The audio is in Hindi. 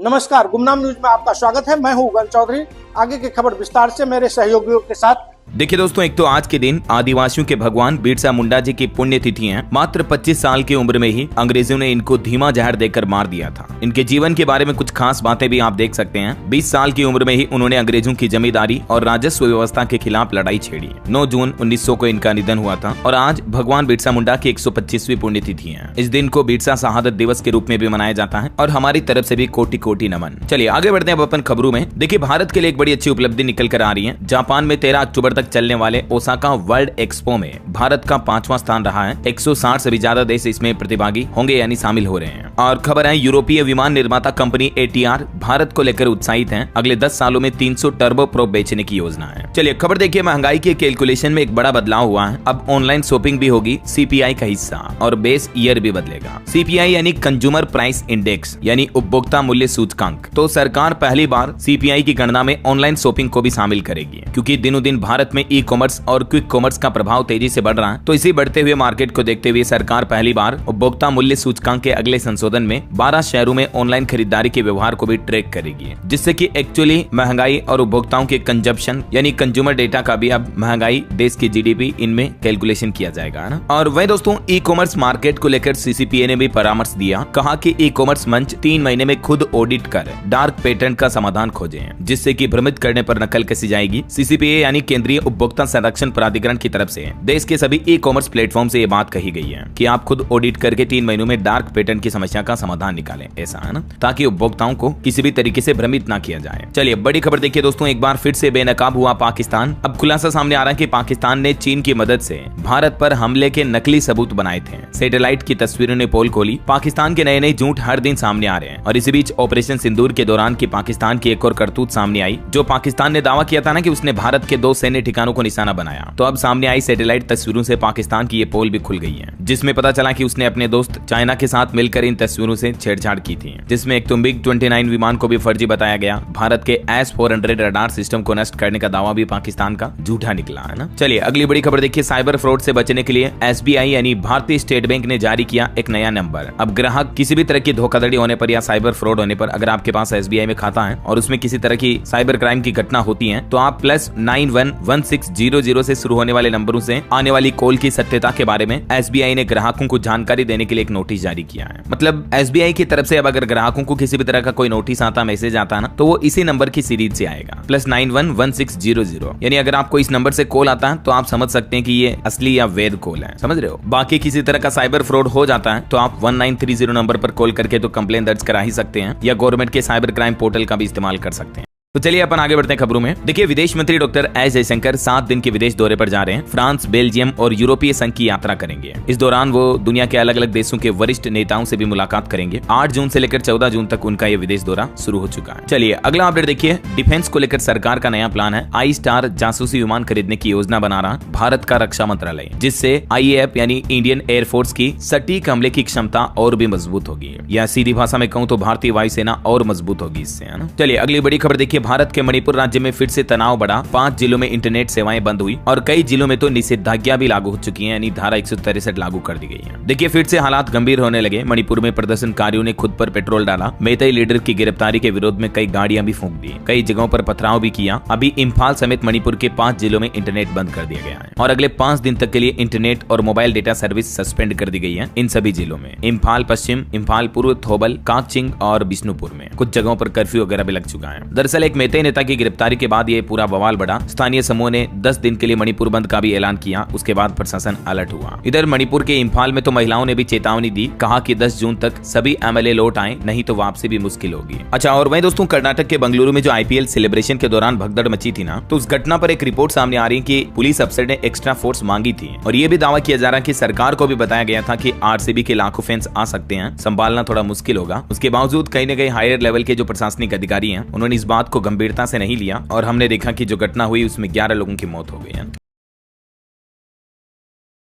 नमस्कार, गुमनाम न्यूज में आपका स्वागत है। मैं हूं उगन चौधरी। आगे की खबर विस्तार से मेरे सहयोगियों के साथ। देखिए दोस्तों, एक तो आज के दिन आदिवासियों के भगवान बिरसा मुंडा जी की पुण्यतिथि है। मात्र 25 साल की उम्र में ही अंग्रेजों ने इनको धीमा जहर देकर मार दिया था। इनके जीवन के बारे में कुछ खास बातें भी आप देख सकते हैं। 20 साल की उम्र में ही उन्होंने अंग्रेजों की जमींदारी और राजस्व व्यवस्था के खिलाफ लड़ाई छेड़ी। 9 जून 1900 को इनका निधन हुआ था और आज भगवान बिरसा मुंडा की 125वीं पुण्यतिथि है। इस दिन को बिरसा शहादत दिवस के रूप में भी मनाया जाता है और हमारी तरफ से भी कोटि कोटि नमन। चलिए आगे बढ़ते हैं अब अपन खबरों में। देखिए, भारत के लिए एक बड़ी अच्छी उपलब्धि निकल कर आ रही है। जापान में 13 अक्टूबर तक चलने वाले ओसाका वर्ल्ड एक्सपो में भारत का 5वां स्थान रहा है। 160 से भी ज्यादा देश इसमें प्रतिभागी होंगे यानी शामिल हो रहे हैं। और खबर है, यूरोपीय विमान निर्माता कंपनी ATR भारत को लेकर उत्साहित है। अगले 10 सालों में 300 टर्बो प्रोप बेचने की योजना है। चलिए खबर देखिए, महंगाई के कैलकुलेशन में एक बड़ा बदलाव हुआ है। अब ऑनलाइन शॉपिंग भी होगी CPI का हिस्सा और बेस ईयर भी बदलेगा। CPI यानी कंज्यूमर प्राइस इंडेक्स यानी उपभोक्ता मूल्य सूचकांक। तो सरकार पहली बार CPI की गणना में ऑनलाइन शॉपिंग को भी शामिल करेगी, क्योंकि दिनों दिन भारत में ई-कॉमर्स और क्विक कॉमर्स का प्रभाव तेजी से बढ़ रहा है। तो इसी बढ़ते हुए मार्केट को देखते हुए सरकार पहली बार उपभोक्ता मूल्य सूचकांक के अगले संशोधन में 12 शहरों में ऑनलाइन खरीदारी के व्यवहार को भी ट्रैक करेगी, जिससे कि एक्चुअली महंगाई और उपभोक्ताओं के कंजप्शन यानी कंज्यूमर डेटा का भी अब महंगाई, देश की GDP इनमें कैलकुलेशन किया जाएगा ना। और वही दोस्तों, ई-कॉमर्स मार्केट को लेकर CCPA ने भी परामर्श दिया। कहा कि ई-कॉमर्स मंच 3 महीने में खुद ऑडिट कर डार्क पैटर्न का समाधान खोजे, जिससे कि भ्रमित करने पर नकल कसी जाएगी। CCPA यानी केंद्रीय उपभोक्ता संरक्षण प्राधिकरण की तरफ से देश के सभी ई-कॉमर्स प्लेटफॉर्म से ये बात कही गई है कि आप खुद ऑडिट करके 3 महीनों में डार्क पैटर्न की समस्या का समाधान निकालें, ऐसा है ना, ताकि उपभोक्ताओं को किसी भी तरीके से भ्रमित ना किया जाए। चलिए बड़ी खबर देखिए दोस्तों, एक बार फिर से बेनकाब हुआ पाकिस्तान। अब खुलासा सामने आ रहा है कि पाकिस्तान ने चीन की मदद से भारत पर हमले के नकली सबूत बनाए थे। सैटेलाइट की तस्वीरों ने पोल खोली। पाकिस्तान के नए नए झूठ हर दिन सामने आ रहे हैं और इसी बीच ऑपरेशन सिंदूर के दौरान की पाकिस्तान की एक और करतूत सामने आई। जो पाकिस्तान ने दावा किया था ना कि उसने भारत के 2 सैन्य ठिकानों को निशाना बनाया, तो अब सामने आई सैटेलाइट तस्वीरों से पाकिस्तान की ये पोल भी खुल गई है, जिसमें पता चला कि उसने अपने दोस्त चाइना के साथ मिलकर इन तस्वीरों से छेड़छाड़ की थी, जिसमें एक मिग 29 विमान को भी फर्जी बताया गया। भारत के S-400 रडार सिस्टम को नष्ट करने का दावा भी पाकिस्तान का झूठा निकला है ना। चलिए अगली बड़ी खबर देखिए, साइबर फ्रॉड से बचने के लिए SBI यानी भारतीय स्टेट बैंक ने जारी किया एक नया नंबर। अब ग्राहक किसी भी तरह की धोखाधड़ी होने पर या साइबर फ्रॉड होने पर, अगर आपके पास SBI में खाता है और उसमें किसी तरह की साइबर क्राइम की घटना होती है, तो आप +911600 से शुरू होने वाले नंबरों से आने वाली कॉल की सत्यता के बारे में SBI ने ग्राहकों को जानकारी देने के लिए एक नोटिस जारी किया है। मतलब SBI की तरफ से अब अगर ग्राहकों को किसी भी तरह का कोई नोटिस आता, मैसेज आता ना, तो वो इसी नंबर की सीरीज से आएगा, +911600। यानी अगर आपको इस नंबर से कॉल आता है तो आप समझ सकते हैं कि ये असली या वैध कॉल है, समझ रहे हो। बाकी किसी तरह का साइबर फ्रॉड हो जाता है तो आप 1930 नंबर पर कॉल करके तो कंप्लेन दर्ज करा ही सकते हैं, या गवर्नमेंट के साइबर क्राइम पोर्टल का भी इस्तेमाल कर सकते हैं। तो चलिए अपन आगे बढ़ते हैं खबरों में। देखिए, विदेश मंत्री डॉक्टर एस जयशंकर 7 दिन के विदेश दौरे पर जा रहे हैं। फ्रांस, बेल्जियम और यूरोपीय संघ की यात्रा करेंगे। इस दौरान वो दुनिया के अलग अलग देशों के वरिष्ठ नेताओं से भी मुलाकात करेंगे। 8 जून से लेकर 14 जून तक उनका ये विदेश दौरा शुरू हो चुका है। चलिए अगला अपडेट देखिए, डिफेंस को लेकर सरकार का नया प्लान है। I-STAR जासूसी विमान खरीदने की योजना बना रहा भारत का रक्षा मंत्रालय, जिससे IAF यानी इंडियन एयरफोर्स की सटीक हमले की क्षमता और भी मजबूत होगी, या सीधी भाषा में कहूँ तो भारतीय वायुसेना और मजबूत होगी इससे, है ना। चलिए अगली बड़ी खबर देखिए, भारत के मणिपुर राज्य में फिर से तनाव बढ़ा। 5 जिलों में इंटरनेट सेवाएं बंद हुई और कई जिलों में तो निषेधाज्ञा भी लागू हो चुकी है, यानी धारा 163 लागू कर दी गई है। देखिए, फिर से हालात गंभीर होने लगे। मणिपुर में प्रदर्शनकारियों ने खुद पर पेट्रोल डाला। मेतई लीडर की गिरफ्तारी के विरोध में कई गाड़ियां भी फूंक दी, कई जगहों पर पथराव भी किया। अभी इम्फाल समेत मणिपुर के 5 जिलों में इंटरनेट बंद कर दिया गया है और अगले 5 दिन तक के लिए इंटरनेट और मोबाइल डेटा सर्विस सस्पेंड कर दी गई है इन सभी जिलों में। इम्फाल पश्चिम, इम्फाल पूर्व, थोबल, काकचिंग और बिष्णुपुर में कुछ जगहों पर कर्फ्यू वगैरह भी लग चुका है। दरअसल एक मेतई नेता की गिरफ्तारी के बाद ये पूरा बवाल बढ़ा। स्थानीय समूह ने 10 दिन के लिए मणिपुर बंद का भी ऐलान किया। उसके बाद प्रशासन अलर्ट हुआ। इधर मणिपुर के इम्फाल में तो महिलाओं ने भी चेतावनी दी, कहा कि 10 जून तक सभी MLA लौट आए, नहीं तो वापसी भी मुश्किल होगी। अच्छा, और वहीं दोस्तों, कर्नाटक के बंगलुरु में जो IPL सेलिब्रेशन के दौरान भगदड़ मची थी ना, तो उस घटना पर एक रिपोर्ट सामने आ रही है कि पुलिस अफसर ने एक्स्ट्रा फोर्स मांगी थी और ये भी दावा किया जा रहा है कि सरकार को भी बताया गया था कि RCB के लाखों फैंस आ सकते हैं, संभालना थोड़ा मुश्किल होगा। उसके बावजूद कहीं न कहीं हायर लेवल के जो प्रशासनिक अधिकारी हैं, उन्होंने इस बात को गंभीरता से नहीं लिया और हमने देखा कि जो घटना हुई उसमें 11 लोगों की मौत हो गई है।